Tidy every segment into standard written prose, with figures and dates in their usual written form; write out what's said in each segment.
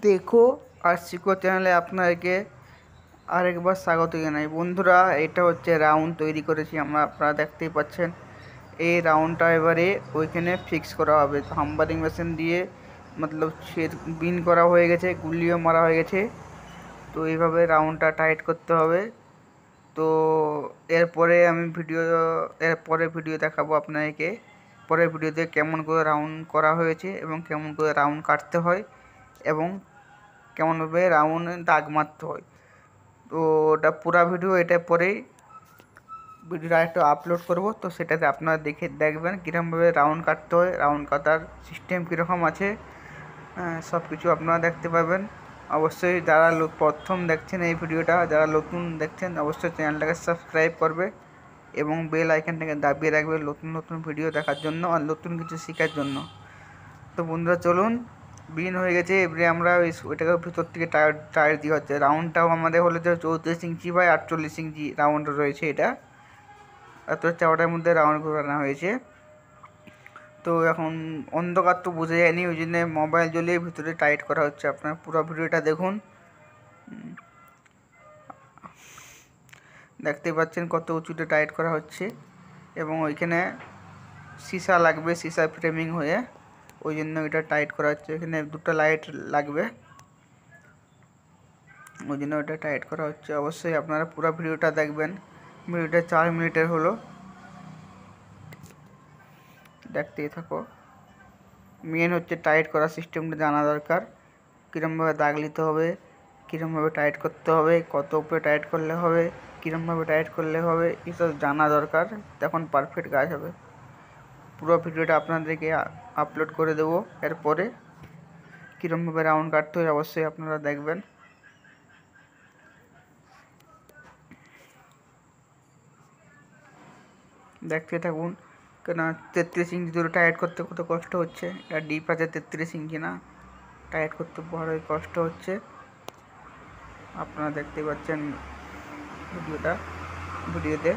দেখো আর শিখো চ্যানেলে আপনাদেরকে আরেকবার স্বাগত জানাই। বন্ধুরা, এটা হচ্ছে রাউন্ড তৈরি করেছি আমরা, আপনারা দেখতেই পাচ্ছেন। এই রাউন্ডটা এবারে ওইখানে ফিক্স করা হবে হাম্বারিং মেশিন দিয়ে, মতলব ছেদ বিন করা হয়ে গেছে, গুলিও মারা হয়ে গেছে। তো এইভাবে রাউন্ডটা টাইট করতে হবে। তো এরপরে আমি ভিডিও দেখাবো আপনাদেরকে, পরের ভিডিওতে কেমন করে রাউন্ড করা হয়েছে এবং কেমন করে রাউন্ড কাটতে হয় এবং কেমনভাবে রাউন্ডে দাগ মারতে হয়। তো ওটা পুরা ভিডিও এটা পরেই ভিডিওটা একটু আপলোড করব, তো সেটাতে আপনারা দেখবেন কীরকমভাবে রাউন্ড কাটতে হয়, রাউন্ড কাটার সিস্টেম কীরকম আছে, সব কিছু আপনারা দেখতে পাবেন। অবশ্যই যারা প্রথম দেখছেন এই ভিডিওটা, যারা নতুন দেখছেন অবশ্যই চ্যানেলটাকে সাবস্ক্রাইব করবে এবং বেল আইকনটাকে দাবিয়ে রাখবে নতুন নতুন ভিডিও দেখার জন্য আর নতুন কিছু শেখার জন্য। তো বন্ধুরা চলুন, বিন হয়ে গেছে, এবারে আমরা ওইটাকে ভিতর থেকে টায়ার দিয়ে হচ্ছে। রাউন্ডটাও আমাদের হলো যে 34 ইঞ্চি বাই 48 ইঞ্চি রাউন্ড রয়েছে। এটা এত চওড়ার মধ্যে রাউন্ড করানো হয়েছে। তো এখন অন্ধকার তো বোঝা যায়নি, ওই জন্য মোবাইল জ্বলিয়ে ভিতরে টাইট করা হচ্ছে। আপনার পুরো ভিডিওটা দেখুন, দেখতেই পাচ্ছেন কত উঁচুতে টাইট করা হচ্ছে এবং ওইখানে সীসা লাগবে, সীসা ফ্রেমিং হয়ে, ওই জন্য এটা টাইট করা হচ্ছে। এখানে দুটো লাইট লাগবে, ওই জন্য ওটা টাইট করা হচ্ছে। অবশ্যই আপনারা পুরো ভিডিওটা দেখবেন। ভিডিওটা 4 মিনিটের হলো, দেখতেই থাকো। মেন হচ্ছে টাইট করার সিস্টেমটা জানা দরকার, কীরকমভাবে দাগ নিতে হবে, কীরকমভাবে টাইট করতে হবে, কত উপরে টাইট করলে হবে, কীরকমভাবে টাইট করলে হবে, এসব জানা দরকার, তখন পারফেক্ট কাজ হবে। পুরো ভিডিওটা আপনাদেরকে আপলোড করে দেবো। এরপরে কীরকমভাবে রাউন্ড কাটতে হয় অবশ্যই আপনারা দেখবেন। দেখতে থাকুন, কেন 33 ইঞ্চি দূরে টাইট করতে কত কষ্ট হচ্ছে। এটা ডিপ আছে 33 ইঞ্চি না, টাইট করতে বড়ই কষ্ট হচ্ছে। আপনারা দেখতে পাচ্ছেন ভিডিওতে।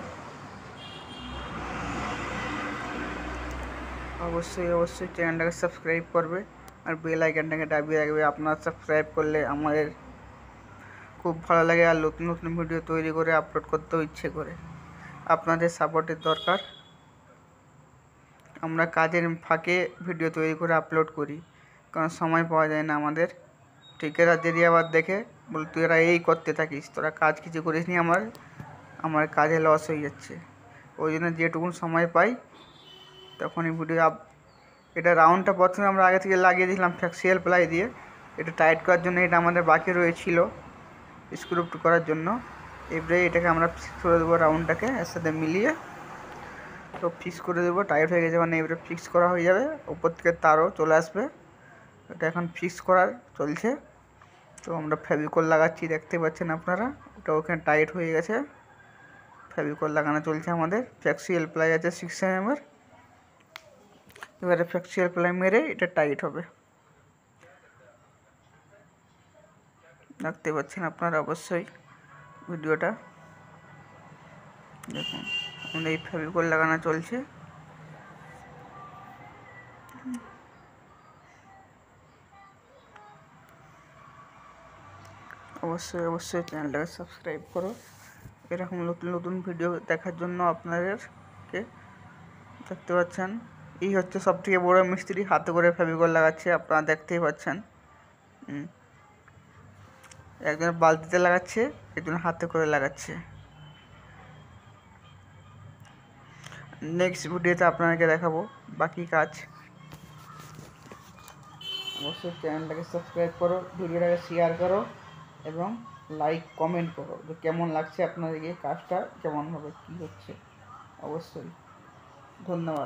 অবশ্যই চ্যানেলটাকে সাবস্ক্রাইব করবে আর বেল আইকনটাকে দাবিয়ে রাখবে। আপনারা সাবস্ক্রাইব করলে আমাদের খুব ভালো লাগে আর নতুন নতুন ভিডিও তৈরি করে আপলোড করতেও ইচ্ছে করে। আপনাদের সাপোর্টের দরকার। আমরা কাজের ফাঁকে ভিডিও তৈরি করে আপলোড করি, কারণ সময় পাওয়া যায় না আমাদের। ঠিকাদার যদি আবার দেখে বলে তুই এরা এই করতে থাকিস, তোরা কাজ কিছু করিস নি, আমার কাজে লস হয়ে যাচ্ছে। ওই জন্য যেটুকুন সময় পাই তখনই ভিডিও এটা রাউন্ডটা প্রথমে আমরা আগে থেকে লাগিয়ে দিয়েছিলাম ফ্যাক্সিয়াল প্লাই দিয়ে। এটা টাইট করার জন্য এটা আমাদের বাকি রয়েছিল স্ক্রু করার জন্য। এবারে এটাকে আমরা ফিক্স করে দেবো, রাউন্ডটাকে এর সাথে মিলিয়ে তো ফিক্স করে দেবো। টাইট হয়ে গেছে মানে এবারে ফিক্স করা হয়ে যাবে, উপর থেকে তারও চলে আসবে। এটা এখন ফিক্স করার চলছে। তো আমরা ফেভিকল লাগাচ্ছি, দেখতে পাচ্ছেন আপনারা, ওটা ওখানে টাইট হয়ে গেছে। ফেভিকল লাগানো চলছে আমাদের। ফ্যাক্সিয়াল প্লাই আছে 6 mm এর। এবারে ফ্যাক্সিয়াল প্লাই মেরে এটা টাইট হবে, দেখতে পাচ্ছেন আপনারা অবশ্যই ভিডিওটা দেখুন। আমাদের এই ফেভিকল লাগানো চলছে। অবশ্যই চ্যানেলটাকে সাবস্ক্রাইব করো এরকম নতুন নতুন ভিডিও দেখার জন্য। আপনাদেরকে দেখতে পাচ্ছেন এই হচ্ছে সবথেকে বড় মিস্ত্রি, হাতে করে ফেভিকল লাগাচ্ছে, আপনারা দেখতেই পাচ্ছেন। একজন বালতিতে লাগাচ্ছে, একজন হাতে করে লাগাচ্ছে। নেক্সট ভিডিওতে আপনাদেরকে দেখাবো বাকি কাজ। অবশ্যই চ্যানেলটাকে সাবস্ক্রাইব করো, ভিডিওটাকে শেয়ার করো এবং লাইক কমেন্ট করো যে কেমন লাগছে আপনাদেরকে কাজটা, কেমনভাবে কী হচ্ছে। অবশ্যই ধন্যবাদ।